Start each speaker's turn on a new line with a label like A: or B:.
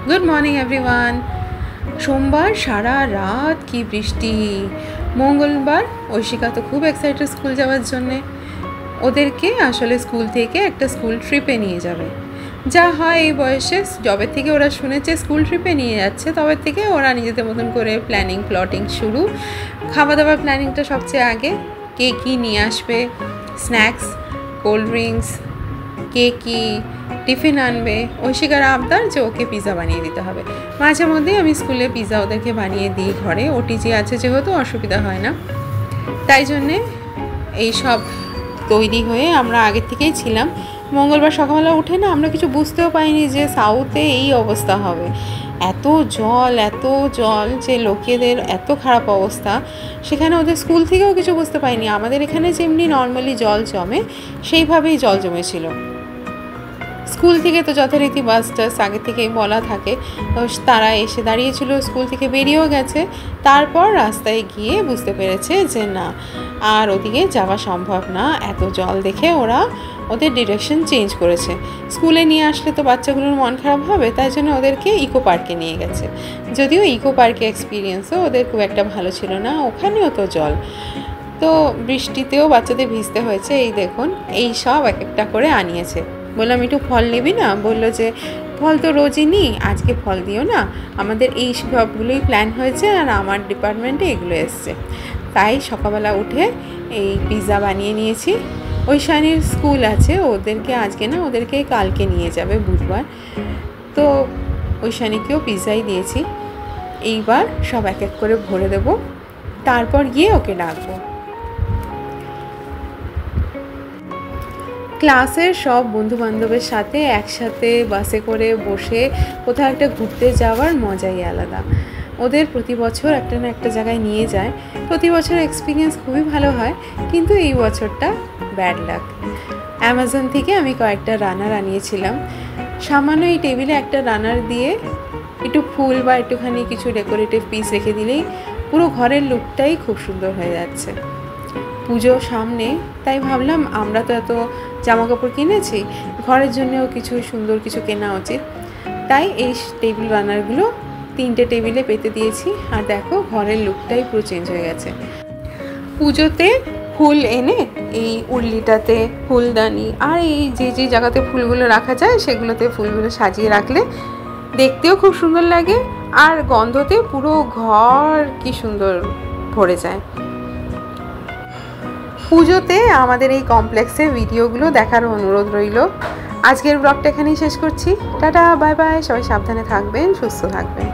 A: Good morning everyone. সোমবার সারা রাত কি বৃষ্টি। মঙ্গলবার ঐশিকা তো খুব এক্সাইটেড স্কুল যাওয়ার জন্যে। ওদেরকে আসলে স্কুল থেকে একটা স্কুল ট্রিপে নিয়ে যাবে। যা হয় এই বয়সে, যবে থেকে ওরা শুনেছে স্কুল ট্রিপে নিয়ে যাচ্ছে তবে থেকে ওরা নিজেদের মতন করে প্ল্যাটিং শুরু। খাওয়া দাওয়ার প্ল্যানিংটা সবচেয়ে আগে, কে কী নিয়ে আসবে, স্ন্যাক্স, কোল্ড ড্রিঙ্কস, কে কী টিফিন আনবে। ঐশিকার আবদার যে ওকে পিৎজা বানিয়ে দিতে হবে। মাঝে মধ্যেই আমি স্কুলে পিৎজা ওদেরকে বানিয়ে দিই ঘরে, ওটিজি আছে যেহেতু অসুবিধা হয় না। তাই জন্যে এই সব তৈরি হয়ে আমরা আগের থেকেই ছিলাম। মঙ্গলবার সকালবেলা উঠে না আমরা কিছু বুঝতেও পাইনি যে সাউথে এই অবস্থা হবে। এত জল যে লোকেদের এত খারাপ অবস্থা, সেখানে ওদের স্কুল থেকেও কিছু বুঝতে পাইনি। আমাদের এখানে যেমনি নর্মালি জল জমে সেইভাবেই জল জমেছিল। স্কুল থেকে তো যথারীতি বাস টাস আগে থেকেই বলা থাকে, তো তারা এসে দাঁড়িয়েছিল, স্কুল থেকে বেরিয়েও গেছে। তারপর রাস্তায় গিয়ে বুঝতে পেরেছে যে না, আর ওদিকে যাওয়া সম্ভব না। এত জল দেখে ওরা ওদের ডিরেকশন চেঞ্জ করেছে। স্কুলে নিয়ে আসলে তো বাচ্চাগুলোর মন খারাপ হবে, তাই জন্য ওদেরকে ইকো পার্কে নিয়ে গেছে। যদিও ইকো পার্কে এক্সপিরিয়েন্সও ওদের খুব একটা ভালো ছিল না, ওখানেও তো জল। তো বৃষ্টিতেও বাচ্চাদের ভিজতে হয়েছে। এই দেখুন, এই সব এক একটা করে আনিয়েছে। বললাম একটু ফল নিবি না? বললো যে ফল তো রোজই নিই, আজকে ফল দিও না, আমাদের এই সবগুলোই প্ল্যান হয়েছে আর আমার ডিপার্টমেন্টে এগুলো এসছে। তাই সকালবেলা উঠে এই পিৎজা বানিয়ে নিয়েছি। ঐশানীর স্কুল আছে, ওদেরকে আজকে না, ওদেরকে কালকে নিয়ে যাবে বুধবার। তো ঐশানীকেও পিৎজাই দিয়েছি। এইবার সব এক এক করে ভরে দেবো, তারপর গিয়ে ওকে ডাকবো। ক্লাসের সব বন্ধুবান্ধবের সাথে একসাথে বাসে করে বসে কোথাও একটা ঘুরতে যাওয়ার মজাই আলাদা। ওদের প্রতি বছর একটা না একটা জায়গায় নিয়ে যায়, প্রতি বছর এক্সপিরিয়েন্স খুবই ভালো হয়, কিন্তু এই বছরটা ব্যাড লাক। অ্যামাজন থেকে আমি কয়েকটা রানার আনিয়েছিলাম। সামান্য এই টেবিলে একটা রানার দিয়ে একটু ফুল বা একটুখানি কিছু ডেকোরেটিভ পিস রেখে দিলেই পুরো ঘরের লুকটাই খুব সুন্দর হয়ে যাচ্ছে। পুজো সামনে, তাই ভাবলাম আমরা তো এত জামা কাপড় কিনেছি, ঘরের জন্যও কিছু সুন্দর কিছু কেনা উচিত। তাই এই টেবিল রানারগুলো 3টে টেবিলে পেতে দিয়েছি। আর দেখো ঘরের লুকটাই পুরো চেঞ্জ হয়ে গেছে। পুজোতে ফুল এনে এই উর্লিটাতে ফুলদানি আর এই যে জায়গাতে ফুলগুলো রাখা যায় সেগুলোতে ফুলগুলো সাজিয়ে রাখলে দেখতেও খুব সুন্দর লাগে, আর গন্ধতে পুরো ঘর কি সুন্দর ভরে যায়। পুজোতে আমাদের এই কমপ্লেক্সের ভিডিওগুলো দেখার অনুরোধ রইল। আজকের ব্লগটা এখানেই শেষ করছি। Tata, bye bye. সবাই সাবধানে থাকবেন, সুস্থ থাকবেন।